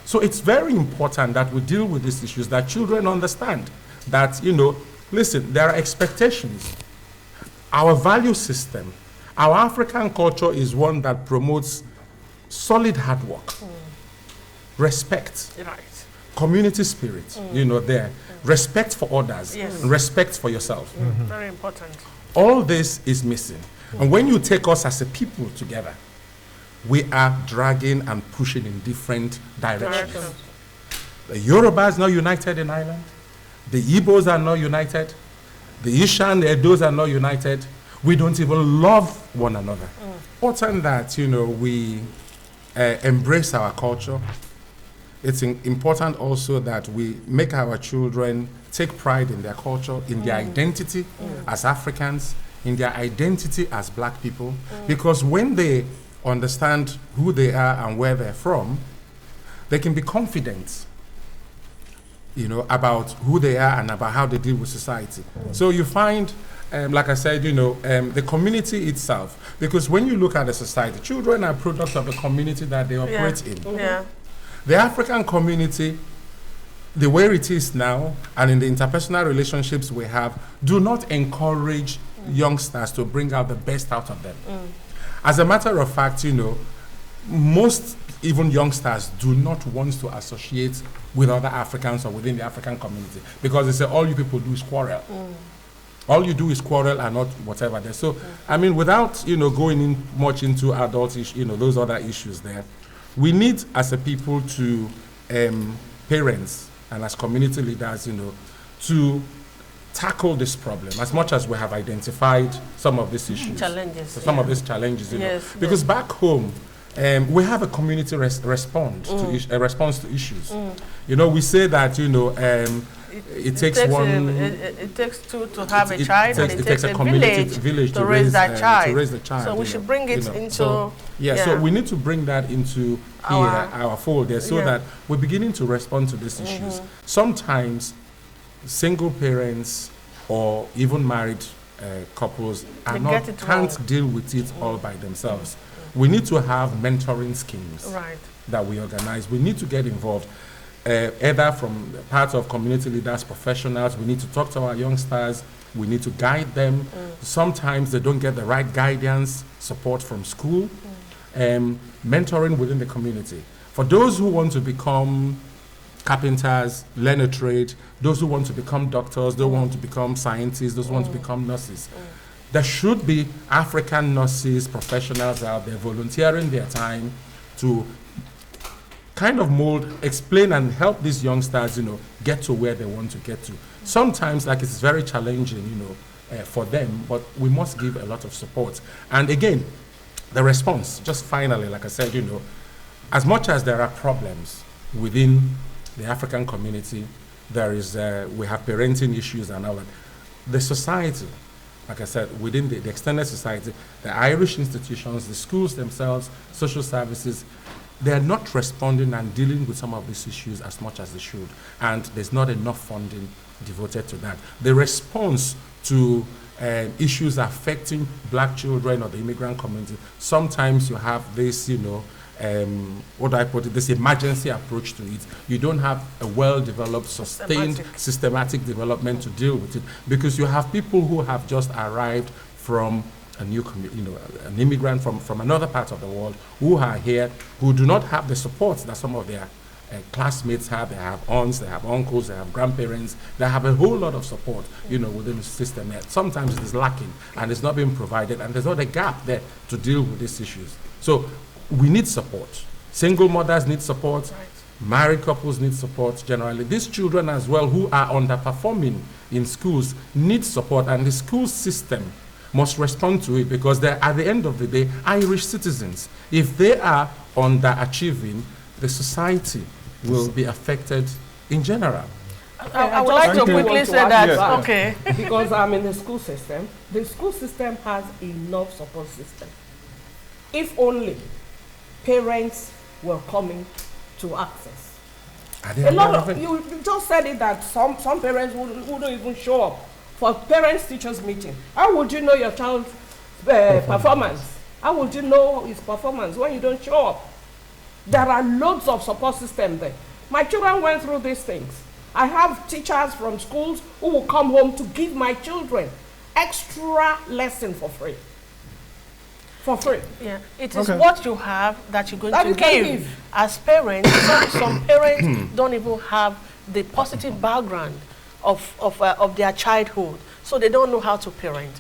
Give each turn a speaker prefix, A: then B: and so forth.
A: So it's very important that we deal with these issues, that children understand that, listen, there are expectations. Our value system, our African culture is one that promotes solid hard work, respect, community spirit, respect for others, and respect for yourself.
B: Very important.
A: All this is missing. And when you take us as a people together, we are dragging and pushing in different directions. The Yoruba is not united in Ireland. The Igbos are not united. The Ishan, the Edos are not united. We don't even love one another. Important that, we embrace our culture. It's important also that we make our children take pride in their culture, in their identity as Africans, in their identity as black people. Because when they understand who they are and where they're from, they can be confident, about who they are and about how they deal with society. So you find, like I said, the community itself, because when you look at the society, children are products of the community that they operate in. The African community, the way it is now, and in the interpersonal relationships we have, do not encourage youngsters to bring out the best out of them. As a matter of fact, most even youngsters do not want to associate with other Africans or within the African community, because they say all you people do is quarrel. All you do is quarrel and not whatever there. So, I mean, without going in much into adult those other issues there, we need as a people to parents and as community leaders, to tackle this problem as much as we have identified some of these issues, of these challenges, because back home we have a community response to issues. We say that it takes
B: two to have a child, and it takes a village to raise that child. So we should bring it into
A: so we need to bring that into our fold there, so that we're beginning to respond to these issues. Sometimes single parents or even married couples can't deal with it all by themselves. We need to have mentoring schemes that we organize. We need to get involved, either from part of community leaders, professionals. We need to talk to our youngsters. We need to guide them. Sometimes they don't get the right guidance, support from school. Mentoring within the community. For those who want to become carpenters, learn a trade, those who want to become doctors, those who want to become scientists, those who want to become nurses. There should be African nurses, professionals out there volunteering their time to kind of mold, explain and help these youngsters, get to where they want to get to. Sometimes, it's very challenging, for them, but we must give a lot of support. And again, the response, just finally, like I said, as much as there are problems within the African community, there is, we have parenting issues and all that. The society, like I said, within the extended society, the Irish institutions, the schools themselves, social services, they are not responding and dealing with some of these issues as much as they should. And there's not enough funding devoted to that. The response to issues affecting black children or the immigrant community, sometimes you have this, what do I put it, this emergency approach to it. You don't have a well-developed, sustained, systematic development to deal with it, because you have people who have just arrived from a new community, an immigrant from another part of the world, who are here, who do not have the support that some of their classmates have. They have aunts, they have uncles, they have grandparents. They have a whole lot of support, within the system. Sometimes it is lacking and it's not being provided, and there's not a gap there to deal with these issues. So we need support. Single mothers need support. Married couples need support generally. These children as well who are underperforming in schools need support, and the school system must respond to it, because they're, at the end of the day, Irish citizens. If they are underachieving, the society will be affected in general.
B: I would like to quickly say that,
C: because I'm in the school system. The school system has enough support system. If only parents were coming to access. A lot of you just said it, that some parents wouldn't even show up for parents-teachers meeting. How would you know your child's performance? How would you know his performance when you don't show up? There are loads of support system there. My children went through these things. I have teachers from schools who will come home to give my children extra lesson for free. For free.
B: Yeah, it is what you have that you're going to give. As parents, some parents don't even have the positive background of their childhood, so they don't know how to parent.